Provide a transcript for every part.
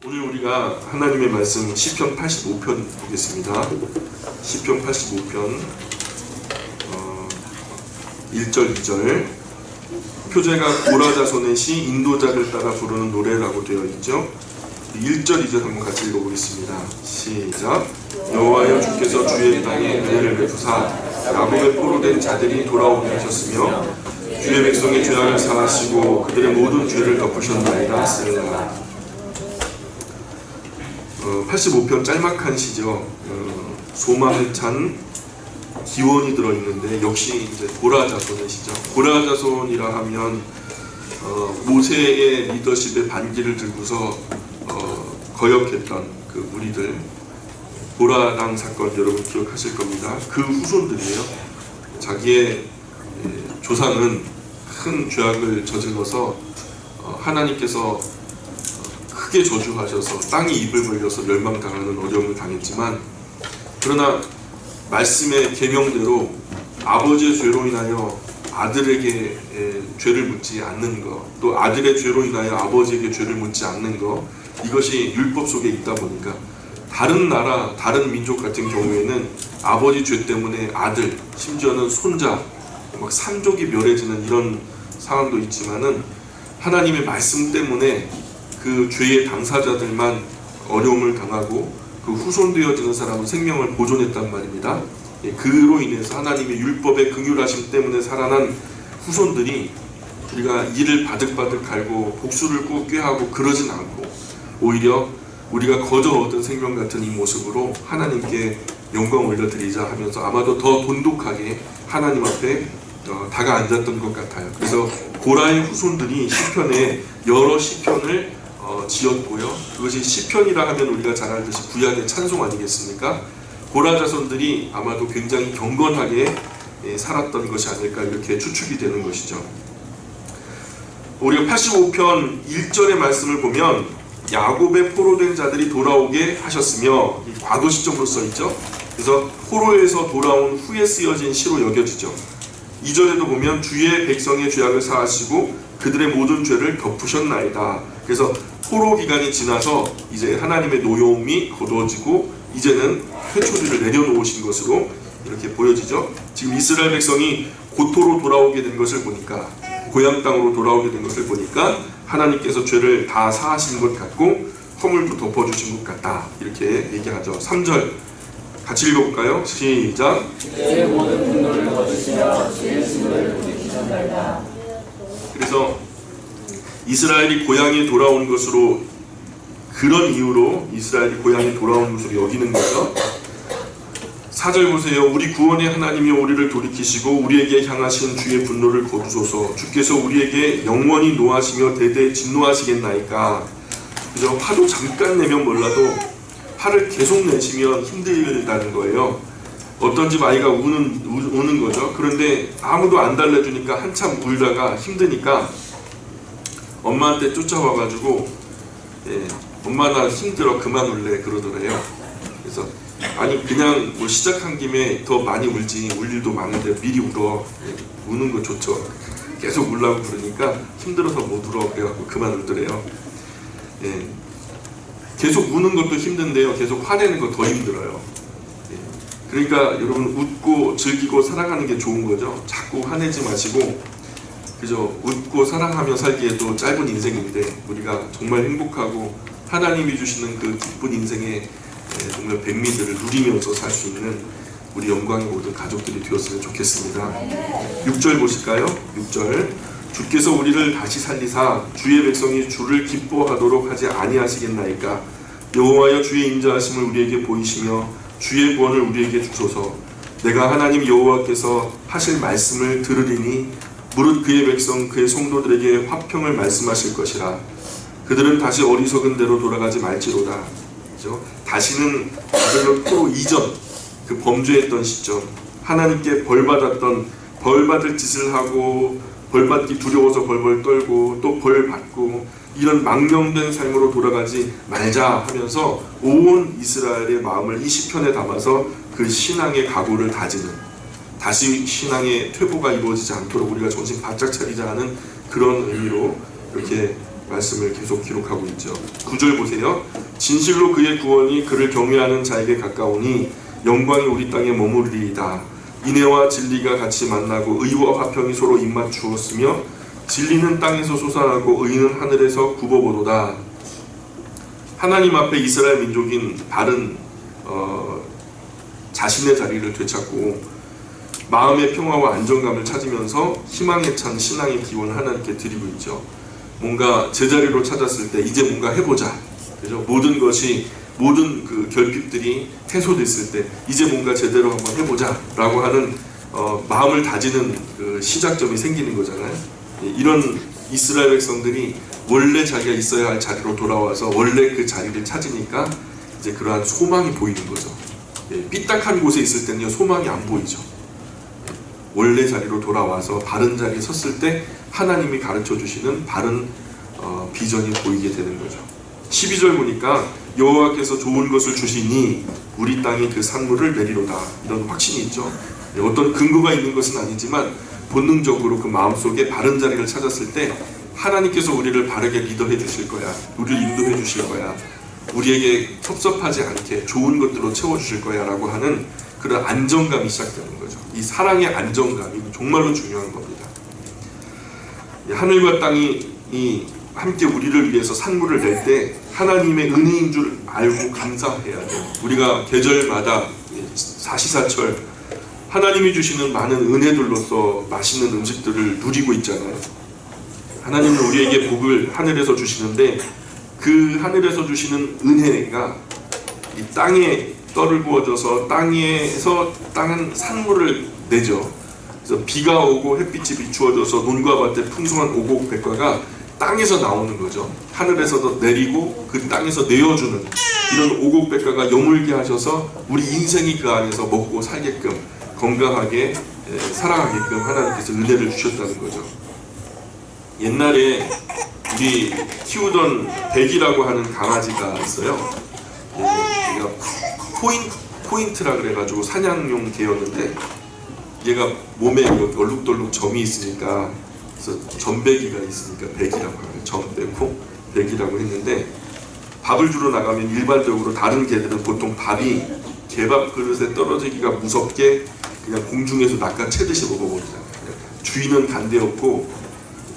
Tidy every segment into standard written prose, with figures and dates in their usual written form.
오늘 우리가 하나님의 말씀 시편 85편 보겠습니다. 시편 85편 1절 2절 표제가 고라 자손의 시 인도자를 따라 부르는 노래라고 되어 있죠. 1절 2절 한번 같이 읽어보겠습니다. 시작. 여호와여 주께서 주의 땅에 은혜를 베푸사 야곱의 포로된 자들이 돌아오게 하셨으며 주의 백성의 죄악을 사하시고 그들의 모든 죄를 덮으셨나이다. 셀라. 85편 짤막한 시죠. 소망에 찬 기원이 들어있는데 역시 이제 고라 자손의 시죠. 고라 자손이라 하면 모세의 리더십의 반기를 들고서 거역했던 그 무리들, 고라당 사건 여러분 기억하실 겁니다. 그 후손들이에요. 자기의 조상은 큰 죄악을 저질러서 하나님께서 크게 저주하셔서 땅이 입을 벌려서 멸망당하는 어려움을 당했지만, 그러나 말씀의 계명대로 아버지의 죄로 인하여 아들에게 죄를 묻지 않는 것, 또 아들의 죄로 인하여 아버지에게 죄를 묻지 않는 것, 이것이 율법 속에 있다 보니까 다른 나라, 다른 민족 같은 경우에는 아버지 죄 때문에 아들, 심지어는 손자, 막 산족이 멸해지는 이런 상황도 있지만은 하나님의 말씀 때문에 그 죄의 당사자들만 어려움을 당하고 그 후손되어지는 사람은 생명을 보존했단 말입니다. 그로 인해서 하나님의 율법의 긍휼하심 때문에 살아난 후손들이 우리가 이를 바득바득 갈고 복수를 꼭 꾀하고 그러진 않고 오히려 우리가 거저 얻은 생명 같은 이 모습으로 하나님께 영광 올려드리자 하면서 아마도 더 돈독하게 하나님 앞에 다가앉았던 것 같아요. 그래서 고라의 후손들이 시편에 여러 시편을 지었고요. 그것이 시편이라 하면 우리가 잘 알듯이 구약의 찬송 아니겠습니까? 고라 자손들이 아마도 굉장히 경건하게 살았던 것이 아닐까 이렇게 추측이 되는 것이죠. 우리가 85편 1절의 말씀을 보면 야곱의 포로된 자들이 돌아오게 하셨으며, 과거 시점으로 써있죠. 그래서 포로에서 돌아온 후에 쓰여진 시로 여겨지죠. 2절에도 보면 주의 백성의 죄악을 사하시고 그들의 모든 죄를 덮으셨나이다. 그래서 포로 기간이 지나서 이제 하나님의 노여움이 거두어지고 이제는 회초리를 내려놓으신 것으로 이렇게 보여지죠. 지금 이스라엘 백성이 고토로 돌아오게 된 것을 보니까, 고향 땅으로 돌아오게 된 것을 보니까 하나님께서 죄를 다 사하신 것 같고 허물도 덮어주신 것 같다, 이렇게 얘기하죠. 3절 같이 읽어볼까요? 시작. 그래서 이스라엘이 고향에 돌아온 것으로, 그런 이유로 이스라엘이 고향에 돌아온 것으로 여기는 거죠. 4절 보세요. 우리 구원의 하나님이 우리를 돌이키시고 우리에게 향하신 주의 분노를 거두소서. 주께서 우리에게 영원히 노하시며 대대 진노하시겠나이까. 그죠? 화도 잠깐 내면 몰라도 화를 계속 내시면 힘들다는 거예요. 어떤 집 아이가 우는 거죠. 그런데 아무도 안 달래주니까 한참 울다가 힘드니까 엄마한테 쫓아와가지고 엄마 나 힘들어 그만 울래 그러더래요. 그래서 아니 그냥 뭐 시작한 김에 더 많이 울지, 울 일도 많은데 미리 울어. 우는 거 좋죠. 계속 울라고 그러니까 힘들어서 못 울어 그래갖고 그만 울더래요. 계속 우는 것도 힘든데요, 계속 화내는 거 더 힘들어요. 그러니까 여러분 웃고 즐기고 사랑하는 게 좋은 거죠. 자꾸 화내지 마시고, 그죠? 웃고 사랑하며 살기에도 짧은 인생인데 우리가 정말 행복하고 하나님이 주시는 그 기쁜 인생의 정말 백미들을 누리면서 살 수 있는 우리 영광의 모든 가족들이 되었으면 좋겠습니다. 6절 보실까요? 6절. 주께서 우리를 다시 살리사 주의 백성이 주를 기뻐하도록 하지 아니하시겠나이까. 여호와여 주의 인자하심을 우리에게 보이시며 주의 구원을 우리에게 주소서. 내가 하나님 여호와께서 하실 말씀을 들으리니 무릇 그의 백성 그의 성도들에게 화평을 말씀하실 것이라. 그들은 다시 어리석은 대로 돌아가지 말지로다. 그렇죠? 다시는 바벨론 포로 이전 그 범죄했던 시점, 하나님께 벌받았던, 벌받을 짓을 하고 벌받기 두려워서 벌벌 떨고 또 벌받고 이런 망령된 삶으로 돌아가지 말자 하면서 온 이스라엘의 마음을 이 시편에 담아서 그 신앙의 각오를 다지는, 다시 신앙의 퇴보가 이루어지지 않도록 우리가 정신 바짝 차리자 하는 그런 의미로 이렇게 말씀을 계속 기록하고 있죠. 9절 보세요. 진실로 그의 구원이 그를 경외하는 자에게 가까우니 영광이 우리 땅에 머무르리이다. 인애와 진리가 같이 만나고 의와 화평이 서로 입맞추었으며 진리는 땅에서 솟아나고 의는 하늘에서 굽어보도다. 하나님 앞에 이스라엘 민족인 바른 자신의 자리를 되찾고 마음의 평화와 안정감을 찾으면서 희망에 찬 신앙의 기원을 하나님께 드리고 있죠. 뭔가 제자리로 찾았을 때 이제 뭔가 해보자. 그죠? 모든 그 결핍들이 해소됐을 때 이제 뭔가 제대로 한번 해보자 라고 하는 마음을 다지는 그 시작점이 생기는 거잖아요. 이런 이스라엘 백성들이 원래 자기가 있어야 할 자리로 돌아와서 원래 그 자리를 찾으니까 이제 그러한 소망이 보이는 거죠. 삐딱한 곳에 있을 때는요 소망이 안 보이죠. 원래 자리로 돌아와서 바른 자리에 섰을 때 하나님이 가르쳐 주시는 바른 비전이 보이게 되는 거죠. 12절 보니까 여호와께서 좋은 것을 주시니 우리 땅에 그 산물을 내리로다. 이런 확신이 있죠. 어떤 근거가 있는 것은 아니지만 본능적으로 그 마음속에 바른 자리를 찾았을 때 하나님께서 우리를 바르게 리더해 주실 거야. 우리를 인도해 주실 거야. 우리에게 섭섭하지 않게 좋은 것들로 채워주실 거야 라고 하는 그런 안정감이 시작되는 거죠. 이 사랑의 안정감이 정말로 중요한 겁니다. 하늘과 땅이 함께 우리를 위해서 산물을 낼 때 하나님의 은혜인 줄 알고 감사해야 돼요. 우리가 계절마다 사시사철 하나님이 주시는 많은 은혜들로서 맛있는 음식들을 누리고 있잖아요. 하나님은 우리에게 복을 하늘에서 주시는데 그 하늘에서 주시는 은혜가 이 땅에 떨을 부어져서 땅에서 땅은 산물을 내죠. 그래서 비가 오고 햇빛이 비추어져서 논과 밭에 풍성한 오곡백과가 땅에서 나오는 거죠. 하늘에서도 내리고 그 땅에서 내어주는 이런 오곡백과가 여물게 하셔서 우리 인생이 그 안에서 먹고 살게끔 건강하게 살아가게끔 하나님께서 은혜를 주셨다는 거죠. 옛날에 우리 키우던 백이라고 하는 강아지가 있어요. 얘가 포인트라 그래가지고 사냥용 개였는데 얘가 몸에 얼룩덜룩 점이 있으니까 그래서 점백이가 있으니까 백이라고 하요. 점 빼고 백이라고 했는데 밥을 주러 나가면 일반적으로 다른 개들은 보통 밥이 개밥 그릇에 떨어지기가 무섭게 그냥 공중에서 낚아채듯이 먹어버리잖아요. 주인은 간대없고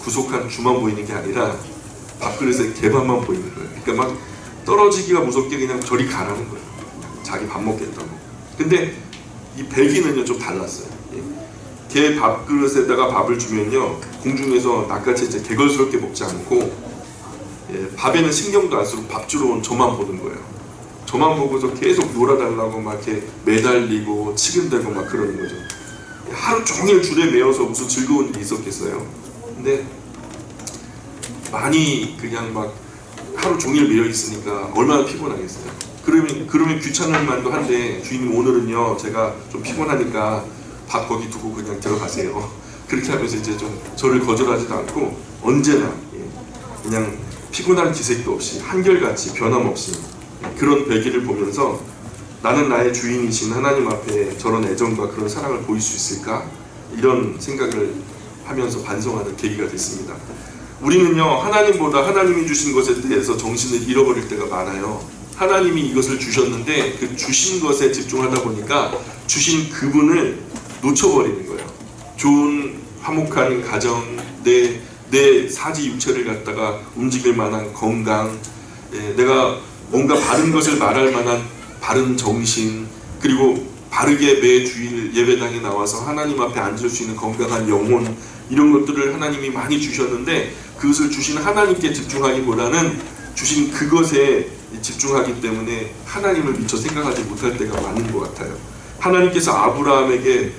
구속한 주만 보이는 게 아니라 밥그릇에 개밥만 보이는 거예요. 그러니까 막 떨어지기가 무섭게 그냥 저리 가라는 거예요. 자기 밥 먹겠다고. 근데 이 백이는요 좀 달랐어요. 개 밥그릇에다가 밥을 주면요 공중에서 낚아채지 개걸스럽게 먹지 않고 밥에는 신경도 안 쓰고 밥 주러 온 저만 보는 거예요. 저만 보고서 계속 놀아달라고 막 이렇게 매달리고 치근대고 막 그러는 거죠. 하루 종일 줄에 매여서 무슨 즐거운 일이 있었겠어요. 근데 많이 그냥 막 하루 종일 매여 있으니까 얼마나 피곤하겠어요. 그러면 귀찮을 만도 한데 주인님 오늘은요 제가 좀 피곤하니까 밥 거기 두고 그냥 들어가세요. 그렇게 하면서 이제 좀 저를 거절하지도 않고 언제나 그냥 피곤한 기색도 없이 한결같이 변함없이 그런 배기를 보면서 나는 나의 주인이신 하나님 앞에 저런 애정과 그런 사랑을 보일 수 있을까? 이런 생각을 하면서 반성하는 계기가 됐습니다. 우리는요 하나님보다 하나님이 주신 것에 대해서 정신을 잃어버릴 때가 많아요. 하나님이 이것을 주셨는데 그 주신 것에 집중하다 보니까 주신 그분을 놓쳐버리는 거예요. 좋은 화목한 가정, 내 사지 육체를 갖다가 움직일 만한 건강, 내가 뭔가 바른 것을 말할 만한 바른 정신, 그리고 바르게 매 주일 예배당에 나와서 하나님 앞에 앉을 수 있는 건강한 영혼, 이런 것들을 하나님이 많이 주셨는데 그것을 주신 하나님께 집중하기보다는 주신 그것에 집중하기 때문에 하나님을 미처 생각하지 못할 때가 많은 것 같아요. 하나님께서 아브라함에게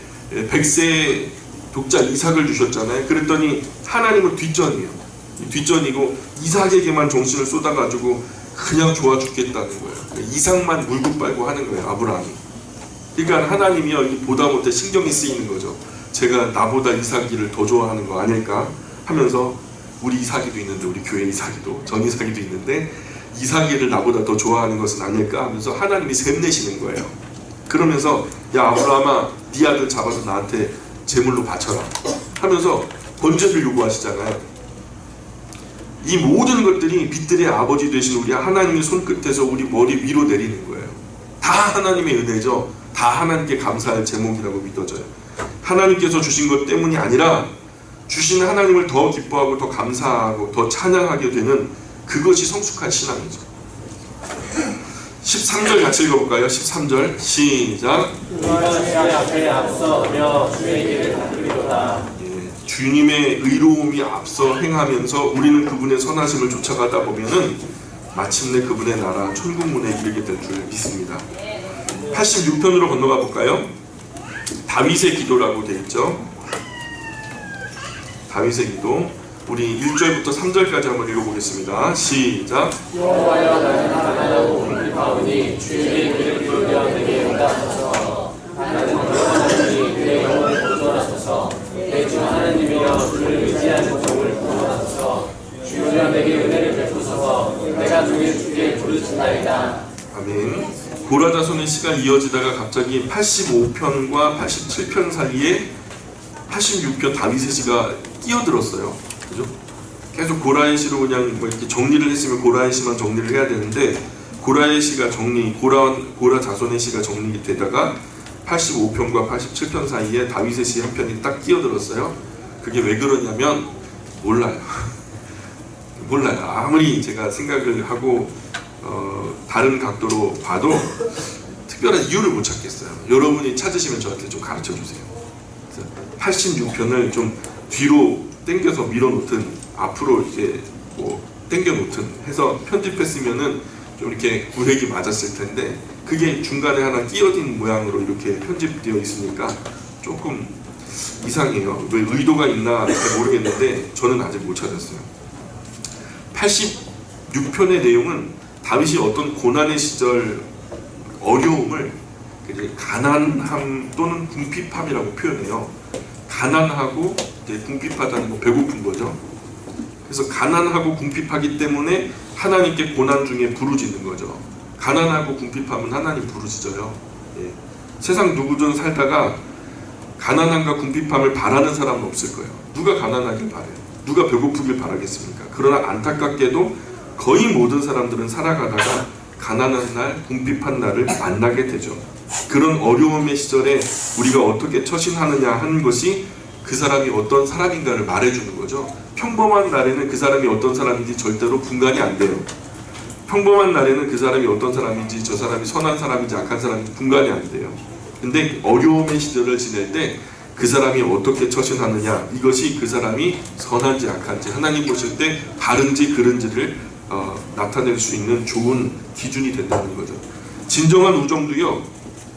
100세의 독자 이삭을 주셨잖아요. 그랬더니 하나님은 뒷전이에요. 뒷전이고 이삭에게만 정신을 쏟아가지고 그냥 좋아 죽겠다는 거예요. 이삭만 물고 빨고 하는 거예요, 아브라함이. 그러니까 하나님이요, 보다 못해 신경이 쓰이는 거죠. 제가 나보다 이삭이를 더 좋아하는 거 아닐까 하면서 우리 이삭이도 있는데, 우리 교회 이삭이도, 전 이삭이도 있는데 이삭이를 나보다 더 좋아하는 것은 아닐까 하면서 하나님이 샘내시는 거예요. 그러면서 야 아브라함아, 네 아들 잡아서 나한테 제물로 바쳐라 하면서 번제를 요구하시잖아요. 이 모든 것들이 빛들의 아버지 되신 우리 하나님의 손끝에서 우리 머리 위로 내리는 거예요. 다 하나님의 은혜죠. 다 하나님께 감사할 제목이라고 믿어져요. 하나님께서 주신 것 때문이 아니라 주신 하나님을 더 기뻐하고 더 감사하고 더 찬양하게 되는 그것이 성숙한 신앙이죠. 13절 같이 읽어볼까요? 13절 시작. 주님의 의로움이 앞서 행하면서 우리는 그분의 선하심을 쫓아가다 보면은 마침내 그분의 나라 천국문에 이르게 될 줄 믿습니다. 86편으로 건너가 볼까요? 다윗의 기도라고 되어 있죠. 다윗의 기도. 우리 1절부터 3절까지 한번 읽어보겠습니다. 시작. 여호와여 나는 가난하고 궁핍하오니 주의 귀를 기울여 내게 응답하소서. 나는 하나님이 그의 영혼을 보존하소서. 내 주 하나님이여 주를 의지하는 종을 구원하소서. 주여 내게 은혜를 베푸소서. 내가 주께 부르짖나이다. 아멘. 고라 자손의 시가 이어지다가 갑자기 85편과 87편 사이에 86편 다윗의 시가 끼어들었어요. 그죠? 계속 고라의 시로 그냥 뭐 이렇게 정리를 했으면 고라의 시만 정리를 해야 되는데 고라의 시가 고라 자손의 시가 정리되다가 85편과 87편 사이에 다윗의 시 한 편이 딱 끼어들었어요. 그게 왜 그러냐면 몰라요. 몰라요. 아무리 제가 생각을 하고 다른 각도로 봐도 특별한 이유를 못 찾겠어요. 여러분이 찾으시면 저한테 좀 가르쳐 주세요. 86편을 좀 뒤로 당겨서 밀어놓든 앞으로 이제 뭐 당겨놓든 해서 편집했으면은 좀 이렇게 구획이 맞았을 텐데 그게 중간에 하나 끼어진 모양으로 이렇게 편집되어 있으니까 조금 이상해요. 왜 의도가 있나 잘 모르겠는데 저는 아직 못 찾았어요. 86편의 내용은 다윗이 어떤 고난의 시절 어려움을 가난함 또는 궁핍함이라고 표현해요. 가난하고 이제 궁핍하다는 거 배고픈 거죠. 그래서 가난하고 궁핍하기 때문에 하나님께 고난 중에 부르짖는 거죠. 가난하고 궁핍하면 하나님 부르짖어요. 예. 세상 누구든 살다가 가난함과 궁핍함을 바라는 사람은 없을 거예요. 누가 가난하길 바래요? 누가 배고프길 바라겠습니까? 그러나 안타깝게도 거의 모든 사람들은 살아가다가 가난한 날, 궁핍한 날을 만나게 되죠. 그런 어려움의 시절에 우리가 어떻게 처신하느냐 하는 것이 그 사람이 어떤 사람인가를 말해주는 거죠. 평범한 날에는 그 사람이 어떤 사람인지 절대로 분간이 안 돼요. 평범한 날에는 그 사람이 어떤 사람인지 저 사람이 선한 사람인지 악한 사람인지 분간이 안 돼요. 근데 어려움의 시절을 지낼 때 그 사람이 어떻게 처신하느냐, 이것이 그 사람이 선한지 악한지 하나님 보실 때 바른지 그른지를 나타낼 수 있는 좋은 기준이 된다는 거죠. 진정한 우정도요,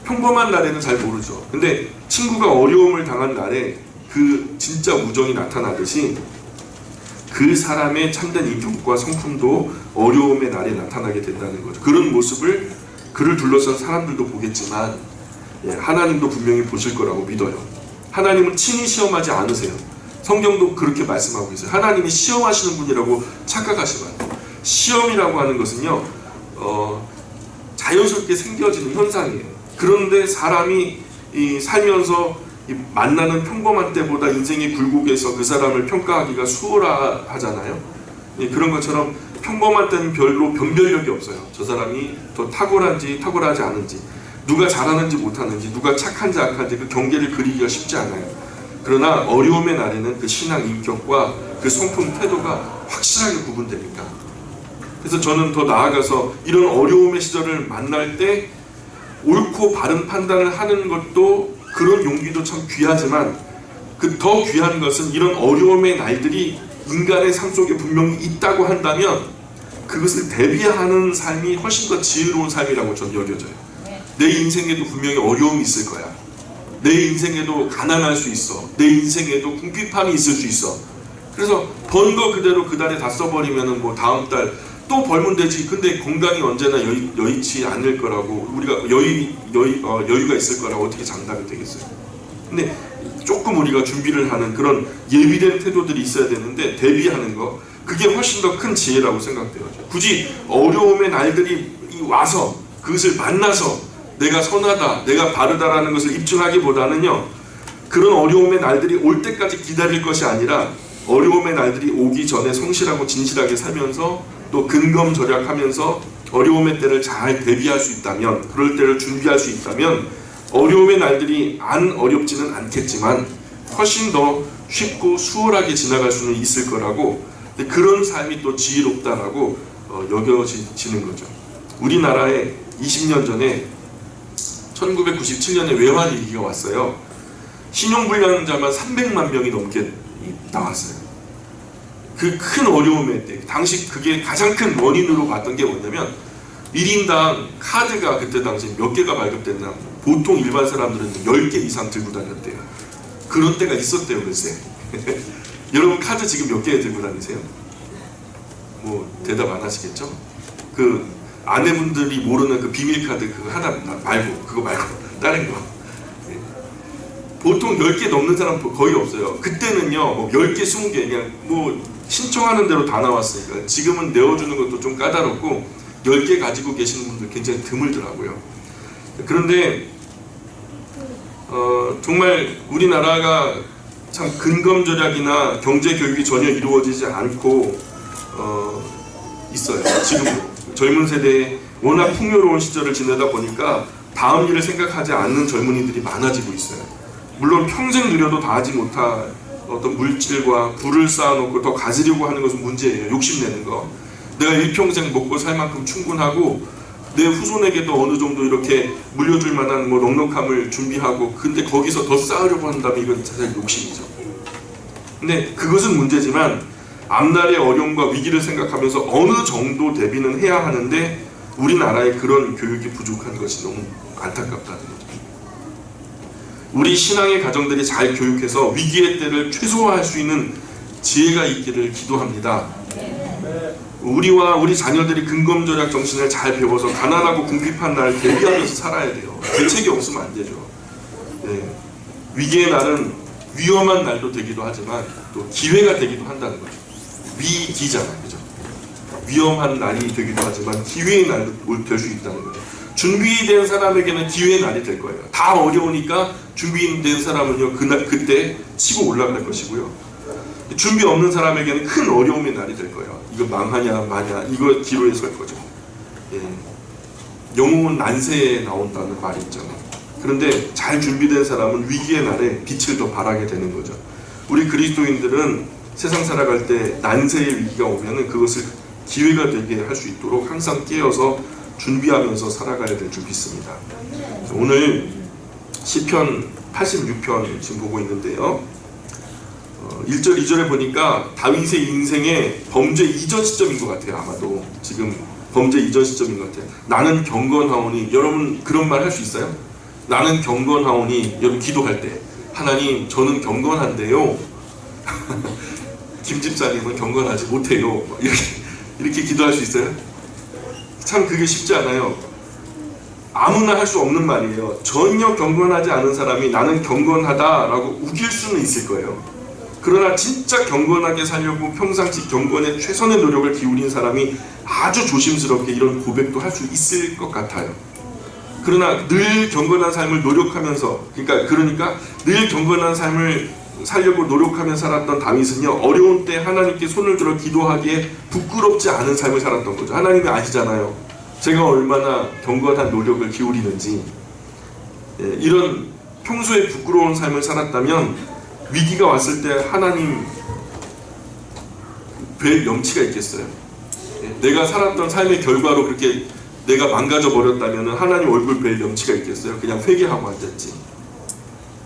평범한 날에는 잘 모르죠. 근데 친구가 어려움을 당한 날에 그 진짜 우정이 나타나듯이 그 사람의 참된 인격과 성품도 어려움의 날에 나타나게 된다는 거죠. 그런 모습을 그를 둘러싼 사람들도 보겠지만 하나님도 분명히 보실 거라고 믿어요. 하나님은 친히 시험하지 않으세요. 성경도 그렇게 말씀하고 있어요. 하나님이 시험하시는 분이라고 착각하시면 안 돼요. 시험이라고 하는 것은요, 자연스럽게 생겨지는 현상이에요. 그런데 사람이 살면서 만나는 평범한 때보다 인생의 굴곡에서 그 사람을 평가하기가 수월하잖아요. 그런 것처럼 평범한 때는 별로 변별력이 없어요. 저 사람이 더 탁월한지 탁월하지 않은지, 누가 잘하는지 못하는지, 누가 착한지 악한지 그 경계를 그리기가 쉽지 않아요. 그러나 어려움의 날에는 그 신앙 인격과 그 성품 태도가 확실하게 구분되니까. 그래서 저는 더 나아가서 이런 어려움의 시절을 만날 때 옳고 바른 판단을 하는 것도, 그런 용기도 참 귀하지만 그 더 귀한 것은 이런 어려움의 날들이 인간의 삶 속에 분명히 있다고 한다면 그것을 대비하는 삶이 훨씬 더 지혜로운 삶이라고 저는 여겨져요. 내 인생에도 분명히 어려움이 있을 거야. 내 인생에도 가난할 수 있어. 내 인생에도 궁핍함이 있을 수 있어. 그래서 번 거 그대로 그 달에 다 써버리면은 뭐 다음 달 또 벌면 되지. 근데 건강이 언제나 여의치 않을 거라고, 우리가 여유가 있을 거라고 어떻게 장담이 되겠어요. 근데 조금 우리가 준비를 하는 그런 예비된 태도들이 있어야 되는데, 대비하는 거, 그게 훨씬 더 큰 지혜라고 생각돼요. 굳이 어려움의 날들이 와서 그것을 만나서 내가 선하다, 내가 바르다라는 것을 입증하기보다는요, 그런 어려움의 날들이 올 때까지 기다릴 것이 아니라 어려움의 날들이 오기 전에 성실하고 진실하게 살면서 또 근검절약하면서 어려움의 때를 잘 대비할 수 있다면, 그럴 때를 준비할 수 있다면 어려움의 날들이 안 어렵지는 않겠지만 훨씬 더 쉽고 수월하게 지나갈 수는 있을 거라고, 그런 삶이 또 지혜롭다라고 여겨지는 거죠. 우리나라에 20년 전에 1997년에 외환 위기가 왔어요. 신용불량자만 300만 명이 넘게 나왔어요. 그 큰 어려움의 때, 당시 그게 가장 큰 원인으로 봤던 게 뭐냐면 1인당 카드가 그때 당시 몇 개가 발급됐나, 보통 일반 사람들은 10개 이상 들고 다녔대요. 그런 때가 있었대요, 글쎄. 여러분 카드 지금 몇 개 들고 다니세요? 뭐 대답 안 하시겠죠? 그 아내분들이 모르는 그 비밀카드 그거 하나 말고, 그거 말고 다른 거. 보통 10개 넘는 사람 거의 없어요. 그때는요, 뭐 10개, 20개 그냥 뭐 신청하는 대로 다 나왔으니까. 지금은 내어주는 것도 좀 까다롭고 10개 가지고 계시는 분들 굉장히 드물더라고요. 그런데 정말 우리나라가 참 근검절약이나 경제교육이 전혀 이루어지지 않고 있어요. 지금도 젊은 세대에 워낙 풍요로운 시절을 지내다 보니까 다음 일을 생각하지 않는 젊은이들이 많아지고 있어요. 물론 평생 누려도 다 하지 못할 어떤 물질과 부를 쌓아놓고 더 가지려고 하는 것은 문제예요. 욕심내는 거. 내가 일평생 먹고 살 만큼 충분하고 내 후손에게도 어느 정도 이렇게 물려줄 만한 뭐 넉넉함을 준비하고, 근데 거기서 더 쌓으려고 한다면 이건 사실 욕심이죠. 근데 그것은 문제지만 앞날의 어려움과 위기를 생각하면서 어느 정도 대비는 해야 하는데 우리나라에 그런 교육이 부족한 것이 너무 안타깝다는 거죠. 우리 신앙의 가정들이 잘 교육해서 위기의 때를 최소화할 수 있는 지혜가 있기를 기도합니다. 우리와 우리 자녀들이 근검절약 정신을 잘 배워서 가난하고 궁핍한 날을 대비하면서 살아야 돼요. 대책이 없으면 안 되죠. 네. 위기의 날은 위험한 날도 되기도 하지만 또 기회가 되기도 한다는 거죠. 위기잖아요, 그죠? 위험한 날이 되기도 하지만 기회의 날도 될 수 있다는 거죠. 준비된 사람에게는 기회의 날이 될 거예요. 다 어려우니까 준비된 사람은요, 그때 치고 올라갈 것이고요. 준비 없는 사람에게는 큰 어려움의 날이 될 거예요. 이거 망하냐 마냐, 이거 기로에 설 거죠. 예. 영웅은 난세에 나온다는 말이 있잖아요. 그런데 잘 준비된 사람은 위기의 날에 빛을 더 발하게 되는 거죠. 우리 그리스도인들은 세상 살아갈 때 난세의 위기가 오면은 그것을 기회가 되게 할 수 있도록 항상 깨어서 준비하면서 살아가야 될 줄 믿습니다. 오늘 시편 86편 지금 보고 있는데요. 1절, 2절에 보니까 다윗의 인생의 범죄 이전 시점인 것 같아요. 아마도 지금 범죄 이전 시점인 것 같아요. 나는 경건하오니, 여러분 그런 말 할 수 있어요? 나는 경건하오니, 여러분 기도할 때 하나님 저는 경건한데요. 김 집사님은 경건하지 못해요. 이렇게 기도할 수 있어요? 참 그게 쉽지 않아요. 아무나 할 수 없는 말이에요. 전혀 경건하지 않은 사람이 나는 경건하다라고 우길 수는 있을 거예요. 그러나 진짜 경건하게 살려고 평상시 경건에 최선의 노력을 기울인 사람이 아주 조심스럽게 이런 고백도 할 수 있을 것 같아요. 그러나 늘 경건한 삶을 노력하면서, 그러니까 늘 경건한 삶을 살려고 노력하며 살았던 다윗은요, 어려운 때 하나님께 손을 들어 기도하기에 부끄럽지 않은 삶을 살았던 거죠. 하나님이 아시잖아요. 제가 얼마나 경건한 노력을 기울이는지. 이런 평소에 부끄러운 삶을 살았다면 위기가 왔을 때 하나님 뵐 염치가 있겠어요? 내가 살았던 삶의 결과로 그렇게 내가 망가져 버렸다면 하나님 얼굴 뵐 염치가 있겠어요? 그냥 회개하고 앉았지.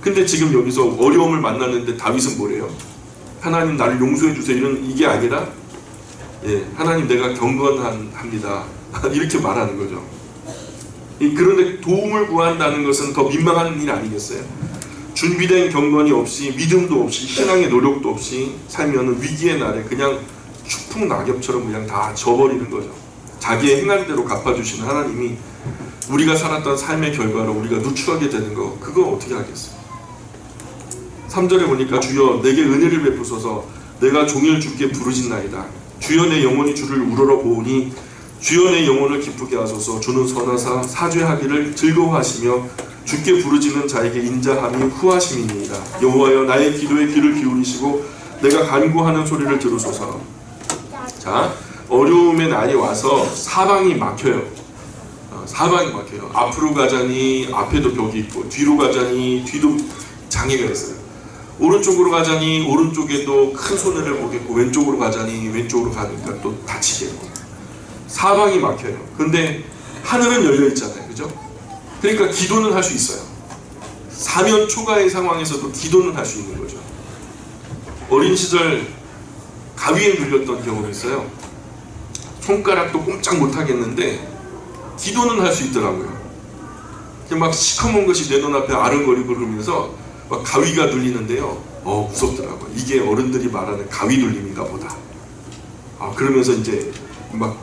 근데 지금 여기서 어려움을 만났는데 다윗은 뭐래요? 하나님 나를 용서해 주세요. 이게 아니라 하나님 내가 경건합니다. 이렇게 말하는 거죠. 그런데 도움을 구한다는 것은 더 민망한 일 아니겠어요? 준비된 경건이 없이, 믿음도 없이, 신앙의 노력도 없이 살면 위기의 날에 그냥 추풍 낙엽처럼 그냥 다 져버리는 거죠. 자기의 행한 대로 갚아주시는 하나님이 우리가 살았던 삶의 결과로 우리가 누추하게 되는 거, 그거 어떻게 하겠어요? 3절에 보니까 주여 내게 은혜를 베푸소서, 내가 종일 주께 부르짖나이다. 주여 내 영혼이 주를 우러러 보오니 주여 내 영혼을 기쁘게 하소서. 주는 선하사 사죄하기를 즐거워하시며 주께 부르짖는 자에게 인자함이 후하심이니이다. 여호와여 나의 기도에 귀를 기울이시고 내가 간구하는 소리를 들으소서. 자, 어려움의 날이 와서 사방이 막혀요. 사방이 막혀요. 앞으로 가자니 앞에도 벽이 있고, 뒤로 가자니 뒤도 장애가 있어요. 오른쪽으로 가자니 오른쪽에도 큰 손해를 보겠고, 왼쪽으로 가자니 왼쪽으로 가니까 또 다치겠고, 사방이 막혀요. 근데 하늘은 열려 있잖아요, 그죠? 그러니까 기도는 할 수 있어요. 사면 초가의 상황에서도 기도는 할 수 있는 거죠. 어린 시절 가위에 눌렸던 경험이 있어요. 손가락도 꼼짝 못 하겠는데 기도는 할 수 있더라고요. 막 시커먼 것이 내 눈앞에 아른거리고 그러면서 막 가위가 눌리는데요. 무섭더라고요. 이게 어른들이 말하는 가위 눌림인가 보다. 그러면서 이제 막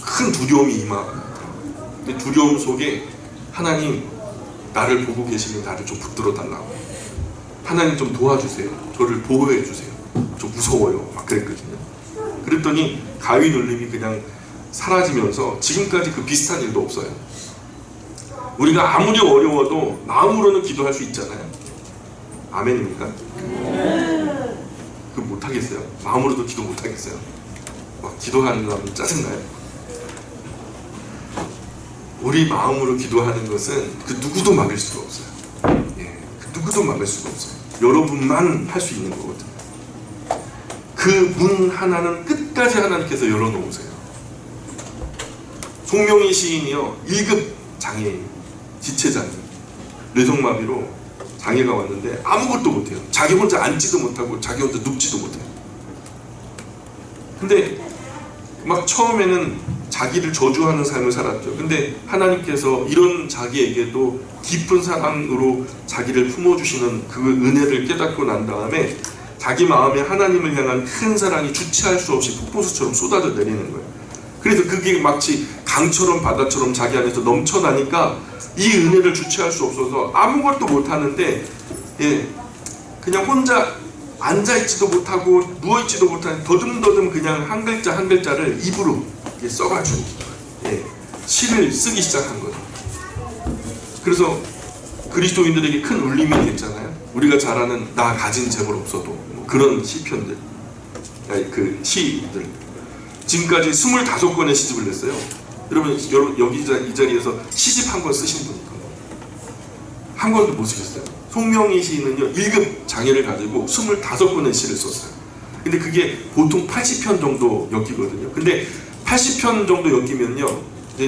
큰 두려움이 임하고, 근데 두려움 속에 하나님, 나를 보고 계시면 나를 좀 붙들어 달라고, 하나님 좀 도와주세요, 저를 보호해 주세요, 좀 무서워요, 막 그랬거든요. 그랬더니 가위 눌림이 그냥 사라지면서 지금까지 그 비슷한 일도 없어요. 우리가 아무리 어려워도 마음으로는 기도할 수 있잖아요. 아멘입니까? 그 못하겠어요? 마음으로도 기도 못하겠어요? 막 기도하는 사람은 짜증나요. 우리 마음으로 기도하는 것은 그 누구도 막을 수가 없어요. 그 누구도 막을 수가 없어요. 여러분만 할 수 있는 거거든요. 그 문 하나는 끝까지 하나님께서 열어놓으세요. 송명희 시인이요, 1급 장애인, 지체장애, 뇌성마비로 장애가 왔는데 아무것도 못해요. 자기 혼자 앉지도 못하고 자기 혼자 눕지도 못해요. 근데 막 처음에는 자기를 저주하는 삶을 살았죠. 근데 하나님께서 이런 자기에게도 깊은 사랑으로 자기를 품어주시는 그 은혜를 깨닫고 난 다음에 자기 마음에 하나님을 향한 큰 사랑이 주체할 수 없이 폭포수처럼 쏟아져 내리는 거예요. 그래서 그게 마치 강처럼 바다처럼 자기 안에서 넘쳐나니까 이 은혜를 주체할 수 없어서 아무것도 못하는데, 그냥 혼자 앉아있지도 못하고 누워있지도 못하는, 더듬더듬 그냥 한 글자 한 글자를 입으로 써가지고 시를 쓰기 시작한 거죠. 그래서 그리스도인들에게 큰 울림이 됐잖아요. 우리가 잘 아는 나 가진 재물 없어도, 그런 시편들, 그 시들, 지금까지 25권의 시집을 냈어요. 여러분 여기 이 자리에서 시집 한 권 쓰신 분 한 권도 못 쓰셨어요. 송명희 시인은요, 1급 장애를 가지고 25권의 시를 썼어요. 근데 그게 보통 80편 정도 엮이거든요. 근데 80편 정도 엮이면요,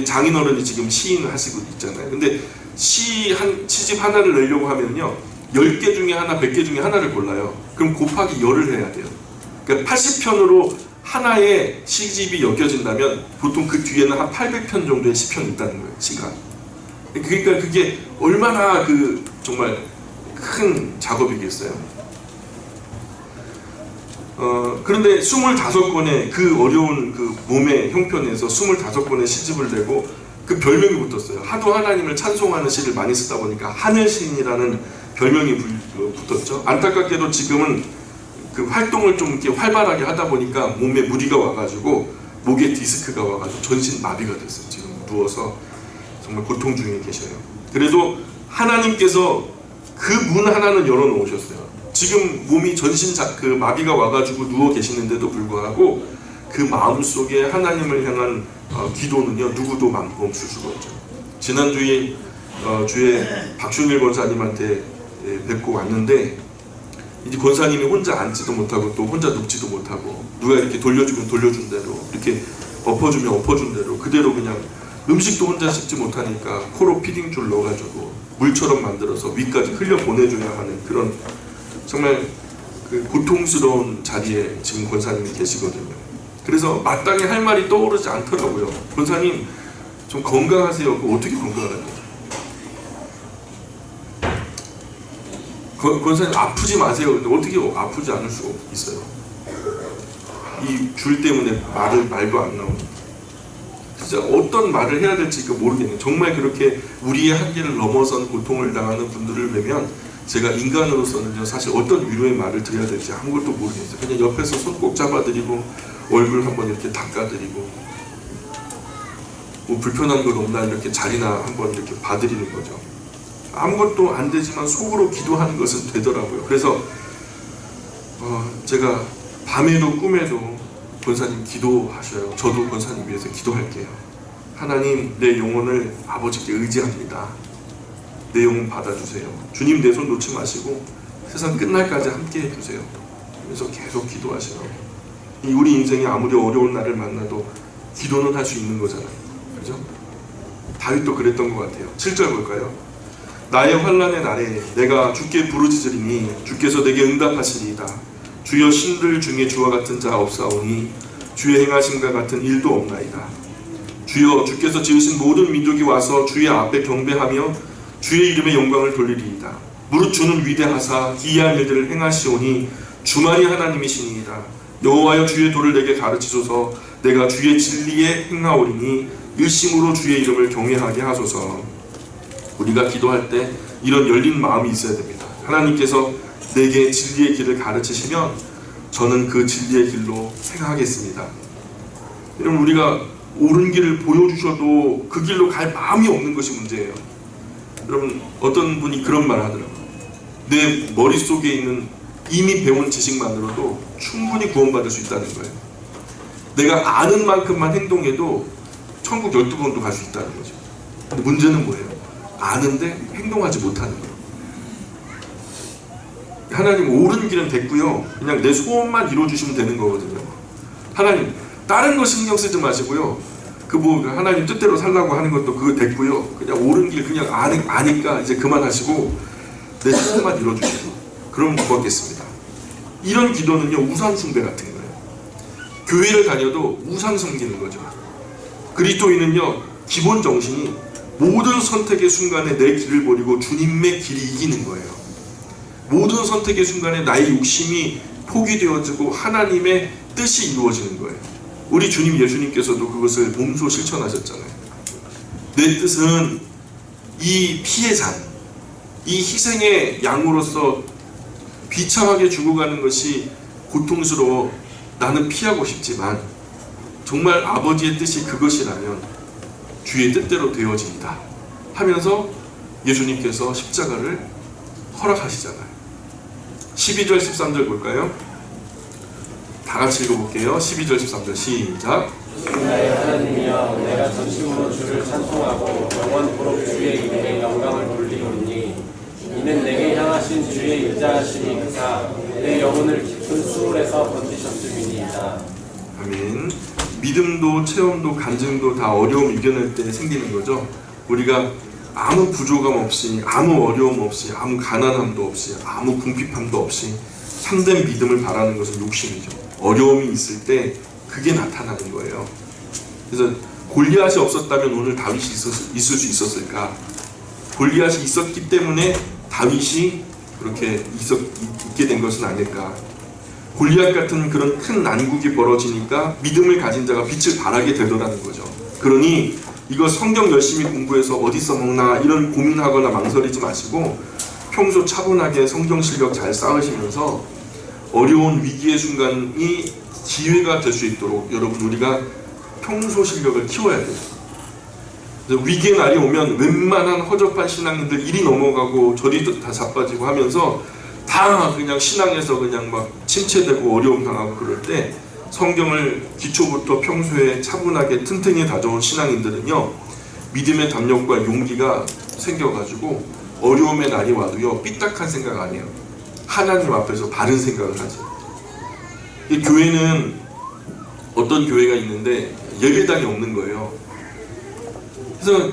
장인어른이 지금 시인 하시고 있잖아요. 근데 시집 하나를 내려고 하면요, 10개 중에 하나, 100개 중에 하나를 골라요. 그럼 곱하기 10을 해야 돼요. 그러니까 80편으로 하나의 시집이 엮여진다면 보통 그 뒤에는 한 800편 정도의 시편이 있다는 거예요, 시가. 그러니까 그게 얼마나 정말 큰 작업이겠어요. 그런데 25권의 그 어려운 그 몸의 형편에서 25권의 시집을 내고 그 별명이 붙었어요. 하도 하나님을 찬송하는 시를 많이 쓰다 보니까 하늘 시인이라는 별명이 붙었죠. 안타깝게도 지금은 그 활동을 좀 이렇게 활발하게 하다 보니까 몸에 무리가 와가지고 목에 디스크가 와가지고 전신 마비가 됐어요. 지금 누워서 정말 고통 중에 계셔요. 그래도 하나님께서 그 문 하나는 열어놓으셨어요. 지금 몸이 전신 그 마비가 와가지고 누워 계시는데도 불구하고 그 마음속에 하나님을 향한 기도는요, 누구도 멈출 수가 없죠. 지난주에 주에 박준일 권사님한테 뵙고 왔는데, 이제 권사님이 혼자 앉지도 못하고 또 혼자 눕지도 못하고, 누가 이렇게 돌려주면 돌려준 대로, 이렇게 엎어주면 엎어준 대로 그대로 그냥 음식도 혼자 씹지 못하니까 코로 피딩줄 넣어가지고 물처럼 만들어서 위까지 흘려 보내줘야 하는 그런 정말 그 고통스러운 자리에 지금 권사님이 계시거든요. 그래서 마땅히 할 말이 떠오르지 않더라고요. 권사님 좀 건강하세요. 그거 어떻게 건강하세요? 권사님 아프지 마세요. 근데 어떻게 아프지 않을 수가 있어요? 이 줄 때문에 말도 안 나오고, 진짜 어떤 말을 해야 될지 모르겠네요. 정말 그렇게 우리의 한계를 넘어선 고통을 당하는 분들을 뵈면 제가 인간으로서는 사실 어떤 위로의 말을 드려야 될지 아무것도 모르겠어요. 그냥 옆에서 손 꼭 잡아드리고 얼굴 한번 이렇게 닦아드리고, 뭐 불편한 건 없나 이렇게 자리나 한번 이렇게 봐드리는 거죠. 아무것도 안 되지만 속으로 기도하는 것은 되더라고요. 그래서 제가 밤에도 꿈에도 권사님 기도하셔요. 저도 권사님 위해서 기도할게요. 하나님, 내 영혼을 아버지께 의지합니다. 내 영혼 받아주세요. 주님, 내 손 놓지 마시고 세상 끝날까지 함께 해주세요. 그래서 계속 기도하시라고. 우리 인생이 아무리 어려운 날을 만나도 기도는 할 수 있는 거잖아요. 그죠? 다윗도 그랬던 것 같아요. 7절 볼까요? 나의 환난의 날에 내가 주께 부르짖으리니 주께서 내게 응답하시리이다. 주여, 신들 중에 주와 같은 자 없사오니 주의 행하심과 같은 일도 없나이다. 주여, 주께서 지으신 모든 민족이 와서 주의 앞에 경배하며 주의 이름의 영광을 돌리리이다. 무릇 주는 위대하사 기이한 일들을 행하시오니 주만이 하나님이시니이다. 여호와여, 주의 도를 내게 가르치소서. 내가 주의 진리에 행하오리니 일심으로 주의 이름을 경외하게 하소서. 우리가 기도할 때 이런 열린 마음이 있어야 됩니다. 하나님께서 내게 진리의 길을 가르치시면 저는 그 진리의 길로 행하겠습니다. 여러분, 우리가 옳은 길을 보여주셔도 그 길로 갈 마음이 없는 것이 문제예요. 여러분, 어떤 분이 그런 말 하더라고요. 내 머릿속에 있는 이미 배운 지식만으로도 충분히 구원받을 수 있다는 거예요. 내가 아는 만큼만 행동해도 천국 12번도 갈 수 있다는 거죠. 근데 문제는 뭐예요? 아는데 행동하지 못하는 거예요. 하나님, 옳은 길은 됐고요. 그냥 내 소원만 이루어주시면 되는 거거든요. 하나님, 다른 거 신경 쓰지 마시고요. 하나님 뜻대로 살라고 하는 것도 그거 됐고요. 그냥 옳은 길 그냥 아니까 이제 그만하시고 내 소원만 이루어주시고 그럼 고맙겠습니다. 이런 기도는요, 우상 숭배 같은 거예요. 교회를 다녀도 우상 섬기는 거죠. 그리스도인은요, 기본 정신이 모든 선택의 순간에 내 길을 버리고 주님의 길이 이기는 거예요. 모든 선택의 순간에 나의 욕심이 포기되어지고 하나님의 뜻이 이루어지는 거예요. 우리 주님 예수님께서도 그것을 몸소 실천하셨잖아요. 내 뜻은 이 피의 잔, 이 희생의 양으로서 비참하게 죽어가는 것이 고통스러워 나는 피하고 싶지만 정말 아버지의 뜻이 그것이라면 주의 뜻대로 되어진다 하면서 예수님께서 십자가를 허락하시잖아요. 12절 13절 볼까요? 다 같이 읽어볼게요. 12절 13절 시작. 나의 하나님이여, 내가 전심으로 주를 찬송하고 영원토록 주의 이름에 영광을 돌리오니 이는 내게 향하신 주의 인자하심이 크사 내 영혼을 깊은 수울에서 건지셨음이니이다. 아멘. 믿음도 체험도 간증도 다 어려움 이겨낼 때 생기는 거죠. 우리가 아무 부족함 없이, 아무 어려움 없이, 아무 가난함도 없이, 아무 궁핍함도 없이 참된 믿음을 바라는 것은 욕심이죠. 어려움이 있을 때 그게 나타나는 거예요. 그래서 골리앗이 없었다면 오늘 다윗이 있을 수 있었을까? 골리앗이 있었기 때문에 다윗이 그렇게 있게 된 것은 아닐까? 골리앗 같은 그런 큰 난국이 벌어지니까 믿음을 가진 자가 빛을 발하게 되더라는 거죠. 그러니 이거 성경 열심히 공부해서 어디 써먹나 이런 고민하거나 망설이지 마시고 평소 차분하게 성경 실력 잘 쌓으시면서 어려운 위기의 순간이 기회가 될 수 있도록 여러분 우리가 평소 실력을 키워야 돼요. 위기의 날이 오면 웬만한 허접한 신앙인들 이리 넘어가고 저리 다 자빠지고 하면서 다 그냥 신앙에서 그냥 막 침체되고 어려움 당하고 그럴 때 성경을 기초부터 평소에 차분하게 튼튼히 다져온 신앙인들은요, 믿음의 담력과 용기가 생겨가지고 어려움의 날이 와도요 삐딱한 생각 안 해요. 하나님 앞에서 바른 생각을 하죠. 이 교회는 어떤 교회가 있는데 예배당이 없는 거예요. 그래서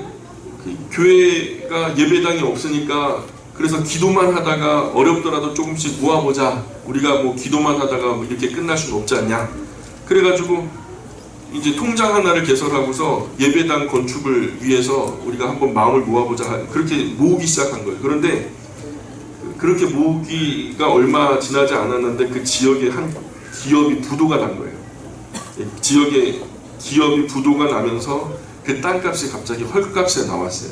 교회가 예배당이 없으니까 그래서 기도만 하다가 어렵더라도 조금씩 모아보자. 우리가 뭐 기도만 하다가 뭐 이렇게 끝날 수는 없지 않냐. 그래가지고 이제 통장 하나를 개설하고서 예배당 건축을 위해서 우리가 한번 마음을 모아보자. 그렇게 모으기 시작한 거예요. 그런데 그렇게 모으기가 얼마 지나지 않았는데 그 지역에 한 기업이 부도가 난 거예요. 지역에 기업이 부도가 나면서 그 땅값이 갑자기 헐값에 나왔어요.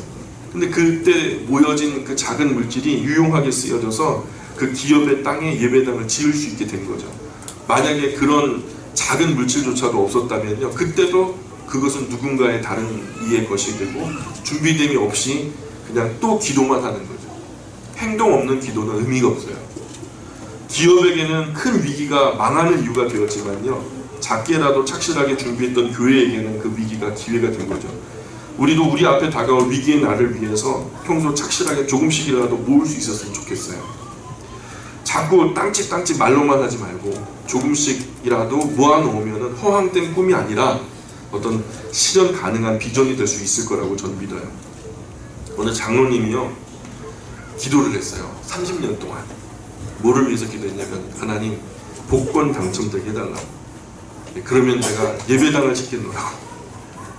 근데 그때 모여진 그 작은 물질이 유용하게 쓰여져서 그 기업의 땅에 예배당을 지을 수 있게 된 거죠. 만약에 그런 작은 물질조차도 없었다면요, 그때도 그것은 누군가의 다른 이의 것이 되고 준비됨이 없이 그냥 또 기도만 하는 거죠. 행동 없는 기도는 의미가 없어요. 기업에게는 큰 위기가 망하는 이유가 되었지만요, 작게라도 착실하게 준비했던 교회에게는 그 위기가 기회가 된 거죠. 우리도 우리 앞에 다가올 위기의 날을 위해서 평소 착실하게 조금씩이라도 모을 수 있었으면 좋겠어요. 자꾸 땅집 말로만 하지 말고 조금씩이라도 모아놓으면 허황된 꿈이 아니라 어떤 실현 가능한 비전이 될 수 있을 거라고 저는 믿어요. 어느 장로님이요, 기도를 했어요. 30년 동안. 뭐를 위해서 기도했냐면, 하나님 복권 당첨되게 해달라고. 그러면 내가 예배당을 짓겠노라고.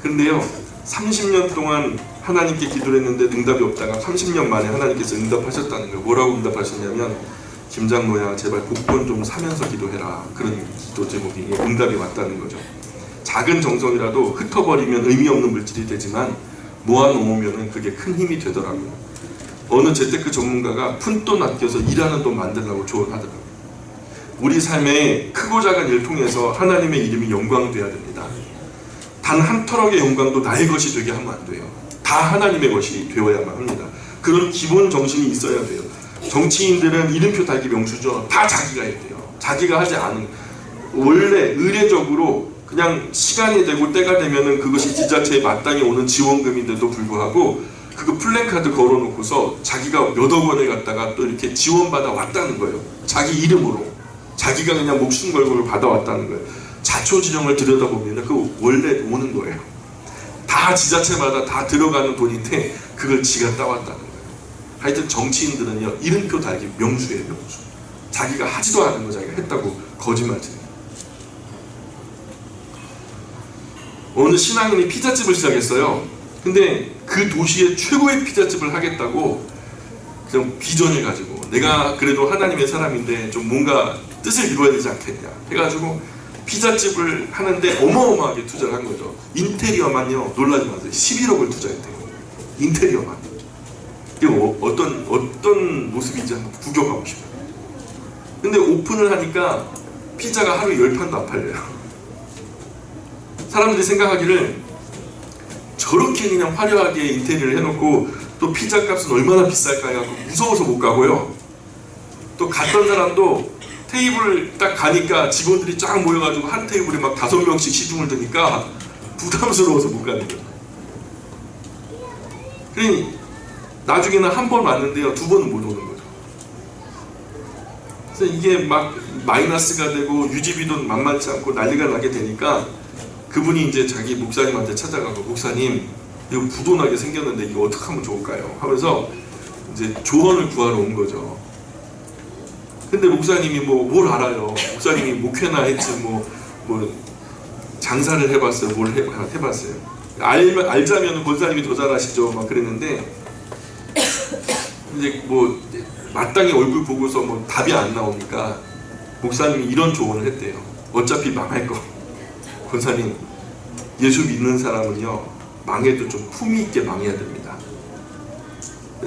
그런데요, 30년 동안 하나님께 기도를 했는데 응답이 없다가 30년 만에 하나님께서 응답하셨다는 거예요. 뭐라고 응답하셨냐면, 김장로야 제발 복권 좀 사면서 기도해라. 그런 기도 제목이 응답이 왔다는 거죠. 작은 정성이라도 흩어버리면 의미 없는 물질이 되지만 모아놓으면 그게 큰 힘이 되더라고요. 어느 재테크 전문가가 푼돈 아껴서 일하는 돈 만들라고 조언하더라고요. 우리 삶에 크고 작은 일을 통해서 하나님의 이름이 영광돼야 됩니다. 단 한 터럭의 영광도 나의 것이 되게 하면 안 돼요. 다 하나님의 것이 되어야만 합니다. 그런 기본 정신이 있어야 돼요. 정치인들은 이름표 달기 명수죠. 다 자기가 해야 돼요. 자기가 하지 않은, 원래 의례적으로 그냥 시간이 되고 때가 되면은 그것이 지자체에 마땅히 오는 지원금인데도 불구하고 그거 플랜카드 걸어놓고서 자기가 몇억 원을 갖다가 또 이렇게 지원받아 왔다는 거예요. 자기 이름으로. 자기가 그냥 목숨 걸고 받아왔다는 거예요. 자초지종을 들여다보면 그 원래 오는 거예요. 다 지자체마다 다 들어가는 돈인데 그걸 지가 따왔다는 거예요. 하여튼 정치인들은요, 이름표 달기 명수예요, 명수. 자기가 하지도 않은 거 자기가 했다고 거짓말치는. 어느 신앙인이 피자집을 시작했어요. 근데 그 도시의 최고의 피자집을 하겠다고 그냥 비전을 가지고, 내가 그래도 하나님의 사람인데 좀 뭔가 뜻을 이루어야 되지 않겠냐 해가지고 피자집을 하는데 어마어마하게 투자를 한 거죠. 인테리어만요, 놀라지 마세요, 11억을 투자했대요. 인테리어만. 이게 어떤 모습인지 한번 구경하고 싶어요. 근데 오픈을 하니까 피자가 하루에 10판도 안 팔려요. 사람들이 생각하기를 저렇게 그냥 화려하게 인테리어를 해놓고 또 피자 값은 얼마나 비쌀까 해갖고 무서워서 못 가고요. 또 갔던 사람도 테이블 딱 가니까 직원들이 쫙 모여가지고 한 테이블에 막 5명씩 시중을 드니까 부담스러워서 못 가는 거예요. 그러니 나중에는 한 번 왔는데요, 2번은 못 오는 거죠. 그래서 이게 막 마이너스가 되고 유지비도 만만치 않고 난리가 나게 되니까 그분이 이제 자기 목사님한테 찾아가고, 목사님 이거 부도나게 생겼는데 이거 어떻게 하면 좋을까요? 하면서 이제 조언을 구하러 온 거죠. 근데 목사님이 뭘 알아요? 목사님이 목회나 했지 뭐 장사를 해봤어요? 뭘 해봤어요? 알자면 권사님이 더 잘하시죠? 막 그랬는데 이제 마땅히 얼굴 보고서 답이 안 나오니까 목사님이 이런 조언을 했대요. 어차피 망할 거. 권사님, 예수 믿는 사람은요, 망해도 좀 품위 있게 망해야 됩니다.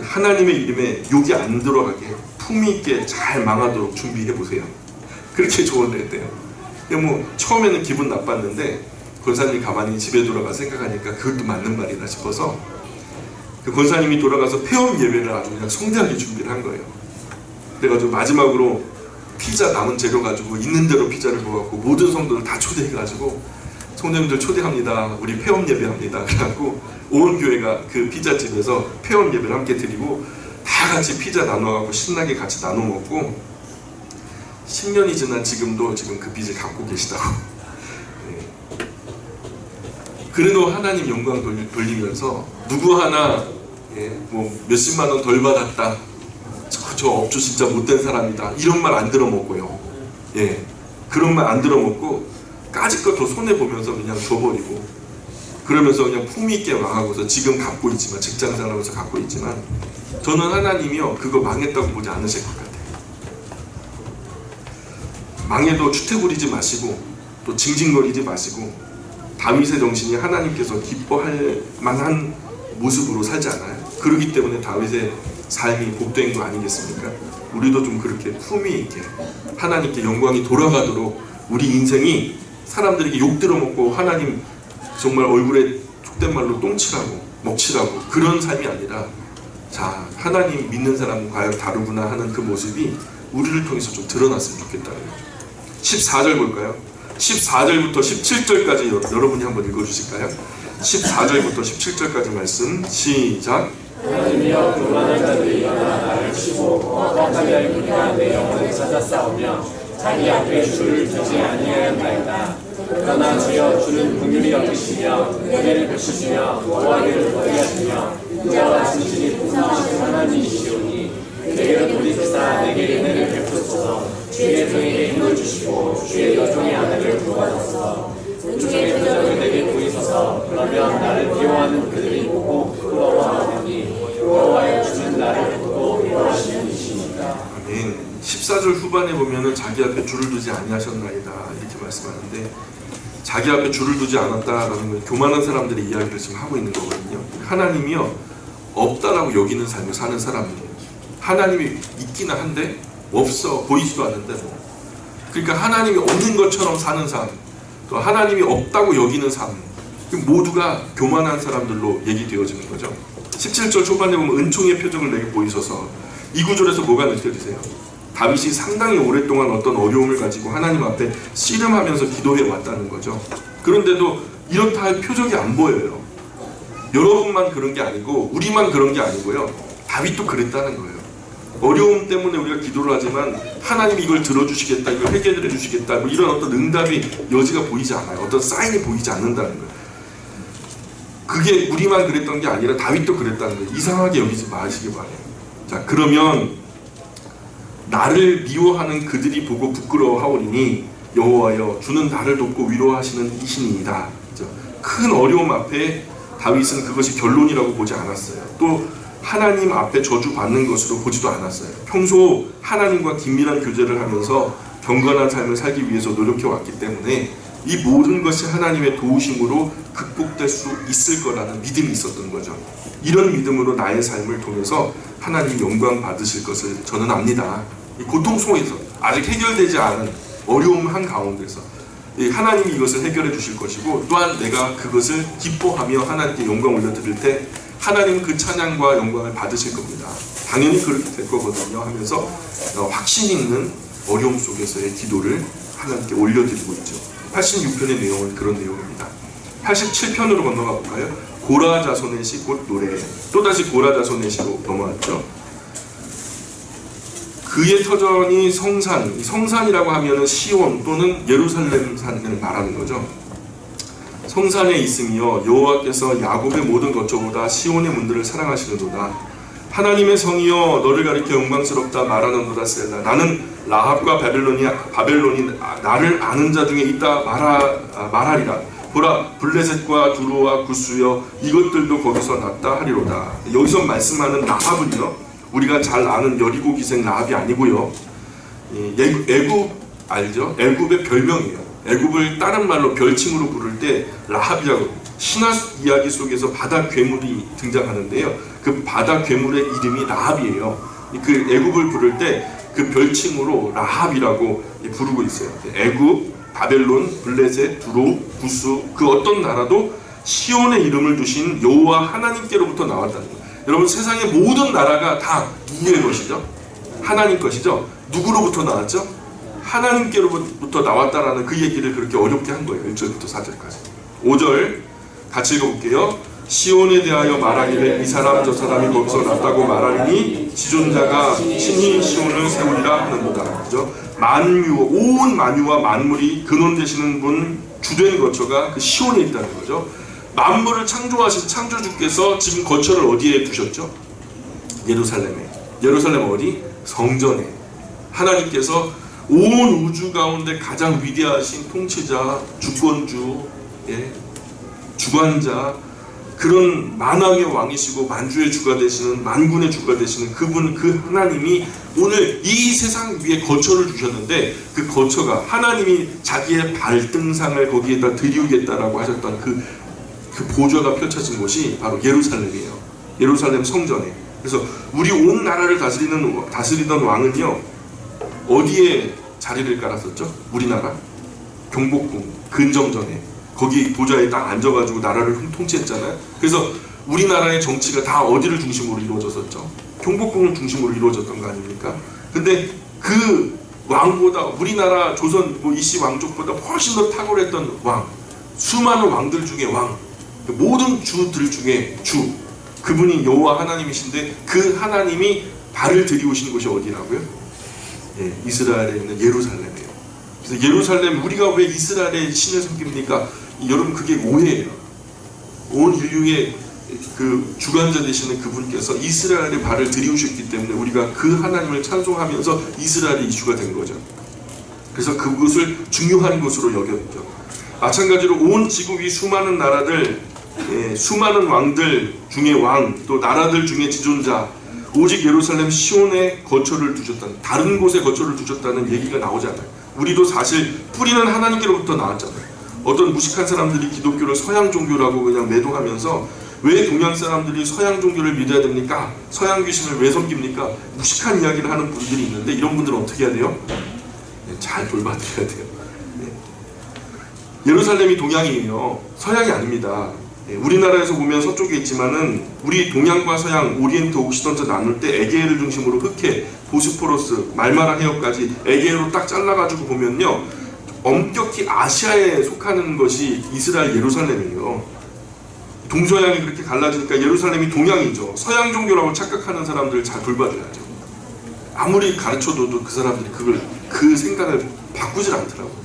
하나님의 이름에 욕이 안 들어가게 품위 있게 잘 망하도록 준비해 보세요. 그렇게 조언을 했대요. 처음에는 기분 나빴는데 권사님이 가만히 집에 돌아가 생각하니까 그것도 맞는 말이다 싶어서 그 권사님이 돌아가서 폐업 예배를 아주 그냥 성대하게 준비를 한 거예요. 그래가지고 마지막으로 피자 남은 재료 가지고 있는 대로 피자를 먹었고 모든 성도들 다 초대해가지고 성도님들 초대합니다. 우리 폐업 예배합니다. 그래갖고 온 교회가 그 피자집에서 폐업 예배를 함께 드리고 다 같이 피자 나눠갖고 신나게 같이 나눠 먹고 10년이 지난 지금도 지금 그 빚을 갚고 계시다고. 네. 그래도 하나님 영광 돌리면서 누구 하나 몇십만 원 덜 받았다. 저 업주 진짜 못된 사람이다. 이런 말 안 들어먹고요. 예, 그런 말 안 들어먹고 까짓것 더 손해보면서 그냥 줘버리고 그러면서 그냥 품위 있게 망하고서 지금 갖고 있지만 직장 생활하면서 갖고 있지만 저는 하나님이요 그거 망했다고 보지 않으실 것 같아요. 망해도 추태 부리지 마시고 또 징징거리지 마시고 다윗의 정신이 하나님께서 기뻐할 만한 모습으로 살지 않아요? 그렇기 때문에 다윗의 삶이 복된 거 아니겠습니까? 우리도 좀 그렇게 품위 있게 하나님께 영광이 돌아가도록 우리 인생이 사람들에게 욕 들어먹고 하나님 정말 얼굴에 족된 말로 똥칠하고 먹칠하고 그런 삶이 아니라 자 하나님 믿는 사람은 과연 다르구나 하는 그 모습이 우리를 통해서 좀 드러났으면 좋겠다는 거죠. 14절 볼까요? 14절부터 17절까지 여러분이 한번 읽어주실까요? 14절부터 17절까지 말씀 시작. 하나님이여 교만한 자들이 일어나 나를 치고 험악한 자의 내 영혼을 찾아 싸우며 자기 앞에 주를 두지 아니하였나이다. 그러나 주여 주는 긍휼히 여기시며 은혜를 베푸시며 노하기를 포기하시며 인자와 진실이 풍성하신 하나님이시오니 내게로 돌이키사 내게 은혜를 베푸소서. 주의 종에게 힘을 주시고 주의 여종의 아내를 부르소서. 은총의 표적을 내게 보이소서. 그러면 나를 미워하는 그들이 보고 부끄러워하오니 여호와여 주는 나를 보고 미워하시는 이시니까. 아멘. 14절 후반에 보면은 자기 앞에 줄을 두지 아니하셨나이다 이렇게 말씀하는데, 자기 앞에 줄을 두지 않았다라는 건 교만한 사람들의 이야기를 지금 하고 있는 거거든요. 하나님이요 없다라고 여기는 삶을 사는 사람이에요. 하나님이 있기는 한데 없어, 보이지도 않는데 뭐. 그러니까 하나님이 없는 것처럼 사는 삶, 또 하나님이 없다고 여기는 삶, 모두가 교만한 사람들로 얘기되어지는 거죠. 17절 초반에 보면 은총의 표정을 내게 보이소서. 이 구절에서 뭐가 느껴지세요? 다윗이 상당히 오랫동안 어떤 어려움을 가지고 하나님 앞에 씨름하면서 기도해 왔다는 거죠. 그런데도 이렇다 할 표적이 안 보여요. 여러분만 그런 게 아니고 우리만 그런 게 아니고요, 다윗도 그랬다는 거예요. 어려움 때문에 우리가 기도를 하지만 하나님이 이걸 들어주시겠다, 이걸 해결해 주시겠다, 뭐 이런 어떤 응답이 여지가 보이지 않아요. 어떤 사인이 보이지 않는다는 거예요. 그게 우리만 그랬던 게 아니라 다윗도 그랬다는 거예요. 이상하게 여기지 마시기 바래요. 자, 그러면 나를 미워하는 그들이 보고 부끄러워하오리니 여호와여 주는 나를 돕고 위로하시는 이신이이다. 큰 어려움 앞에 다윗은 그것이 결론이라고 보지 않았어요. 또 하나님 앞에 저주받는 것으로 보지도 않았어요. 평소 하나님과 긴밀한 교제를 하면서 경건한 삶을 살기 위해서 노력해왔기 때문에 이 모든 것이 하나님의 도우심으로 극복될 수 있을 거라는 믿음이 있었던 거죠. 이런 믿음으로 나의 삶을 통해서 하나님 영광 받으실 것을 저는 압니다. 이 고통 속에서 아직 해결되지 않은 어려움 한가운데서 하나님이 이것을 해결해 주실 것이고, 또한 내가 그것을 기뻐하며 하나님께 영광 올려드릴 때 하나님 그 찬양과 영광을 받으실 겁니다. 당연히 그렇게 될 거거든요 하면서 확신 있는 어려움 속에서의 기도를 하나님께 올려드리고 있죠. 86편의 내용은 그런 내용입니다. 87편으로 건너가 볼까요? 고라 자손의 시 곧 노래. 또다시 고라 자손의 시로 넘어왔죠. 그의 터전이 성산, 성산이라고 하면은 시온 또는 예루살렘 산을 말하는 거죠. 성산에 있으며 여호와께서 야곱의 모든 것저보다 시온의 문들을 사랑하시는도다. 하나님의 성이여 너를 가리켜 영광스럽다 말하는도다 셀라. 나는 라합과 바벨론이 나를 아는 자 중에 있다 말하리라. 보라 블레셋과 두로와 구스여 이것들도 거기서 났다 하리로다. 여기서 말씀하는 라합은요, 우리가 잘 아는 여리고 기생 라합이 아니고요, 애굽 알죠? 애굽의 별명이에요. 애굽을 다른 말로 별칭으로 부를 때 라합이라고, 신화 이야기 속에서 바다 괴물이 등장하는데요, 그 바다 괴물의 이름이 라합이에요. 그 애굽을 부를 때 그 별칭으로 라합이라고 부르고 있어요. 애굽, 바벨론, 블레셋, 두로, 구스, 그 어떤 나라도 시온의 이름을 두신 여호와 하나님께로부터 나왔다는 거예요. 여러분, 세상의 모든 나라가 다 누구의 것이죠? 하나님 것이죠. 누구로부터 나왔죠? 하나님께로부터 나왔다라는 그 얘기를 그렇게 어렵게 한 거예요. 1절부터 4절까지. 5절 같이 읽어볼게요. 시온에 대하여 말하기를 이 사람 저 사람이 거기서 났다고 말하리니 지존자가 친히 시온을 세우리라 하는도다. 그죠? 온 만유와 만물이 근원 되시는 분, 주된 거처가 그 시온에 있다는 거죠. 만물을 창조하신 창조주께서 지금 거처를 어디에 두셨죠? 예루살렘에. 예루살렘 어디? 성전에. 하나님께서 온 우주 가운데 가장 위대하신 통치자, 주권주, 주관자, 그런 만왕의 왕이시고 만주의 주가 되시는, 만군의 주가 되시는 그분, 그 하나님이 오늘 이 세상 위에 거처를 주셨는데, 그 거처가 하나님이 자기의 발등상을 거기에다 드리우겠다라고 하셨던 그 보좌가 펼쳐진 곳이 바로 예루살렘이에요. 예루살렘 성전에. 그래서 우리 온 나라를 다스리던 왕은요, 어디에 자리를 깔았었죠? 우리나라 경복궁 근정전에, 거기 보좌에 딱 앉아가지고 나라를 통치했잖아요. 그래서 우리나라의 정치가 다 어디를 중심으로 이루어졌었죠? 경복궁을 중심으로 이루어졌던 거 아닙니까? 근데 그 왕보다 우리나라 조선 이씨 왕족보다 훨씬 더 탁월했던 왕, 수많은 왕들 중에 왕, 모든 주들 중에 주, 그분이 여호와 하나님이신데 그 하나님이 발을 들이오신 곳이 어디라고요? 예, 이스라엘에 있는 예루살렘이에요. 그래서 예루살렘, 우리가 왜 이스라엘의 신을 섬깁니까? 여러분, 그게 오해예요. 온 인류의 그 주관자 되시는 그분께서 이스라엘의 발을 들이우셨기 때문에 우리가 그 하나님을 찬송하면서 이스라엘의 이슈가 된 거죠. 그래서 그곳을 중요한 곳으로 여겼죠. 마찬가지로 온 지구 위 수많은 나라들, 수많은 왕들 중에 왕, 또 나라들 중에 지존자, 오직 예루살렘 시온에 거처를 두셨다는, 다른 곳에 거처를 두셨다는 얘기가 나오잖아요. 우리도 사실 뿌리는 하나님께로부터 나왔잖아요. 어떤 무식한 사람들이 기독교를 서양 종교라고 그냥 매도하면서 왜 동양 사람들이 서양 종교를 믿어야 됩니까? 서양 귀신을 왜 섬깁니까? 무식한 이야기를 하는 분들이 있는데, 이런 분들은 어떻게 해야 돼요? 잘 돌봐드려야 돼요. 예루살렘이 동양이에요. 서양이 아닙니다. 우리나라에서 보면 서쪽에 있지만은 우리 동양과 서양, 오리엔트, 옥시던트 나눌 때 에게해를 중심으로 흑해, 보스포러스, 말마라 해협까지 에게해로 딱 잘라가지고 보면요, 엄격히 아시아에 속하는 것이 이스라엘 예루살렘이에요. 동서양이 그렇게 갈라지니까 예루살렘이 동양이죠. 서양 종교라고 착각하는 사람들을 잘 돌봐줘야죠. 아무리 가르쳐줘도 그 사람들이 그 생각을 바꾸질 않더라고요.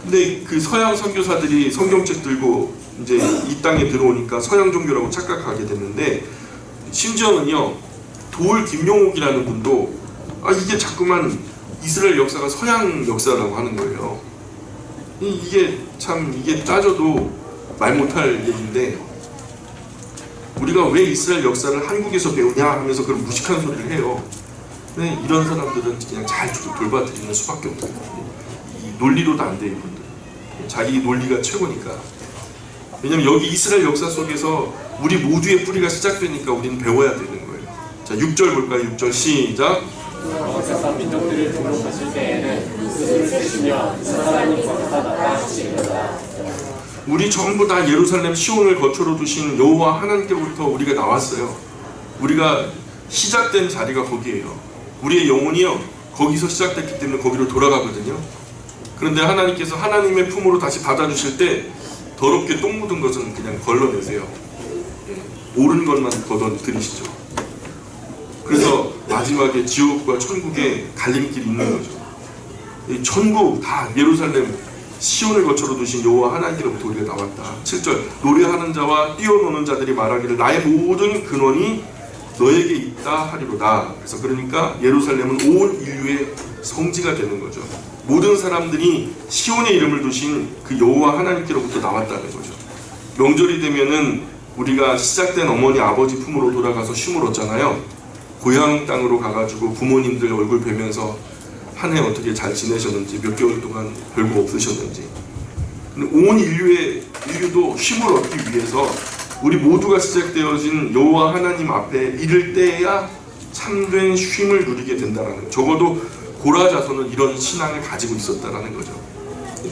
근데 그 서양 선교사들이 성경책 들고 이제 이 땅에 들어오니까 서양 종교라고 착각하게 됐는데, 심지어는요, 도울 김용옥이라는 분도 이게 자꾸만 이스라엘 역사가 서양 역사라고 하는 거예요. 이게 참, 이게 따져도 말 못할 얘기인데, 우리가 왜 이스라엘 역사를 한국에서 배우냐 하면서 그런 무식한 소리를 해요. 근데 이런 사람들은 그냥 잘 돌봐드리는 수밖에 없어요. 이 논리로도 안 돼요, 이분들. 자기 논리가 최고니까. 왜냐면 여기 이스라엘 역사 속에서 우리 모두의 뿌리가 시작되니까 우리는 배워야 되는 거예요. 자, 6절 볼까요? 6절 시작. 세상 민족들을 등록하실 때에는 스스로 세시며 이스라엘이 거듭하다가 하시리로다. 우리 전부 다 예루살렘 시온을 거처로 두신 여호와 하나님께로부터 우리가 나왔어요. 우리가 시작된 자리가 거기에요. 우리의 영혼이요, 거기서 시작됐기 때문에 거기로 돌아가거든요. 그런데 하나님께서 하나님의 품으로 다시 받아주실 때 더럽게 똥 묻은 것은 그냥 걸러내세요. 옳은 것만 걷어들이시죠. 그래서 마지막에 지옥과 천국의 갈림길이 있는 거죠. 이 천국 다 예루살렘 시온을 거처로 두신 여호와 하나님께로부터 우리가 나왔다. 7절, 노래하는 자와 뛰어노는 자들이 말하기를 나의 모든 근원이 너에게 있다 하리로다. 그래서 그러니까 예루살렘은 온 인류의 성지가 되는 거죠. 모든 사람들이 시온의 이름을 두신 그 여호와 하나님께로부터 나왔다는 거죠. 명절이 되면은 우리가 시작된 어머니 아버지 품으로 돌아가서 쉼을 얻잖아요. 고향 땅으로 가가지고 부모님들 얼굴 뵈면서 한 해 어떻게 잘 지내셨는지, 몇 개월 동안 별거 없으셨는지. 근데 온 인류도 쉼을 얻기 위해서 우리 모두가 시작되어진 여호와 하나님 앞에 이를 때야 참된 쉼을 누리게 된다는 거예요. 적어도 고라 자손은 이런 신앙을 가지고 있었다라는 거죠.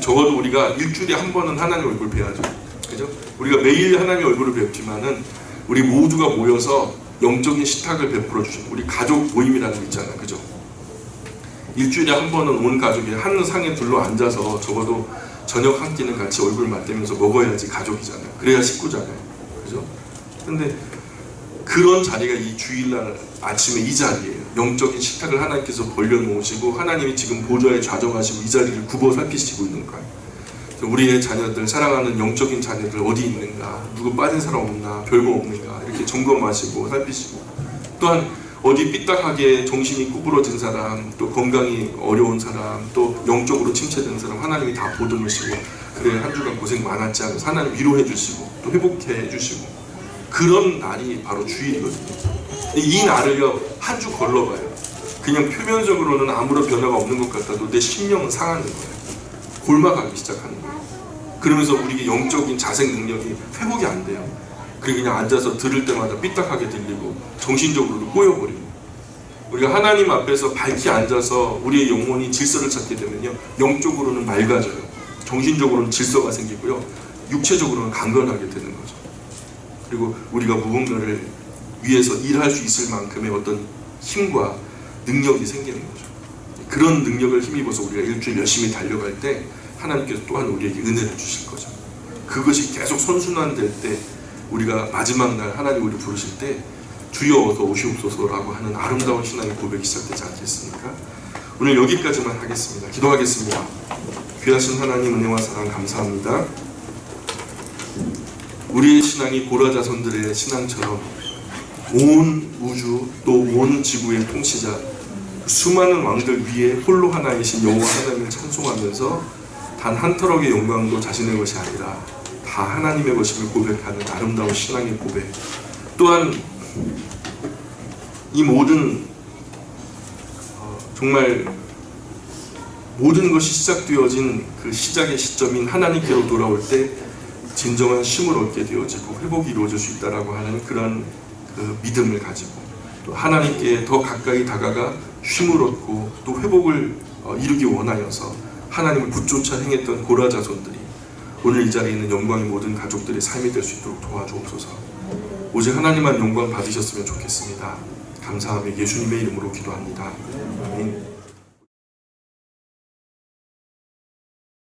적어도 우리가 일주일에 한 번은 하나님 얼굴 뵈야죠. 그죠? 우리가 매일 하나님 얼굴을 뵙지만은 우리 모두가 모여서 영적인 식탁을 베풀어 주시는 우리 가족 모임이라는 게 있잖아요. 그죠? 일주일에 한 번은 온 가족이 한 상에 둘러 앉아서 적어도 저녁 한 끼는 같이 얼굴 맞대면서 먹어야지 가족이잖아요. 그래야 식구잖아요. 그죠? 근데 그런 자리가 이 주일날 아침에 이 자리예요. 영적인 식탁을 하나님께서 벌려놓으시고 하나님이 지금 보좌에 좌정하시고 이 자리를 굽어 살피시고 있는 거예요. 우리의 자녀들, 사랑하는 영적인 자녀들 어디 있는가, 누구 빠진 사람 없나, 별거 없는가 이렇게 점검하시고 살피시고, 또한 어디 삐딱하게 정신이 구부러진 사람, 또 건강이 어려운 사람, 또 영적으로 침체된 사람 하나님이 다 보듬으시고, 그래 한 주간 고생 많았지 하면서 하나님 위로해 주시고 또 회복해 주시고, 그런 날이 바로 주일이거든요. 이 날을요 한 주 걸러봐요. 그냥 표면적으로는 아무런 변화가 없는 것 같아도 내 심령은 상하는 거예요. 골마가기 시작하는 거예요. 그러면서 우리의 영적인 자생 능력이 회복이 안 돼요. 그냥 앉아서 들을 때마다 삐딱하게 들리고 정신적으로도 꼬여버리고, 우리가 하나님 앞에서 밝게 앉아서 우리의 영혼이 질서를 찾게 되면요 영적으로는 맑아져요. 정신적으로는 질서가 생기고요 육체적으로는 강건하게 되는 거죠. 그리고 우리가 무언가를 위해서 일할 수 있을 만큼의 어떤 힘과 능력이 생기는 거죠. 그런 능력을 힘입어서 우리가 일주일 열심히 달려갈 때 하나님께서 또한 우리에게 은혜를 주실 거죠. 그것이 계속 선순환될 때 우리가 마지막 날 하나님 우리 부르실 때 주여 어서 오시옵소서라고 하는 아름다운 신앙의 고백이 시작되지 않겠습니까? 오늘 여기까지만 하겠습니다. 기도하겠습니다. 귀하신 하나님 은혜와 사랑 감사합니다. 우리의 신앙이 고라 자손들의 신앙처럼 온 우주 또 온 지구의 통치자 수많은 왕들 위에 홀로 하나이신 여호와 하나님을 찬송하면서 단 한 터럭의 영광도 자신의 것이 아니라 다 하나님의 것임을 고백하는 아름다운 신앙의 고백, 또한 이 모든 정말 모든 것이 시작되어진 그 시작의 시점인 하나님께로 돌아올 때 진정한 쉼을 얻게 되어지고 회복이 이루어질 수 있다라고 하는 그런 그 믿음을 가지고 또 하나님께 더 가까이 다가가 쉼을 얻고 또 회복을 이루기 원하여서 하나님을 붙조차 행했던 고라 자손들이 오늘 이 자리에 있는 영광의 모든 가족들의 삶이 될 수 있도록 도와주옵소서. 오직 하나님만 영광 받으셨으면 좋겠습니다. 감사하며 예수님의 이름으로 기도합니다. 아멘.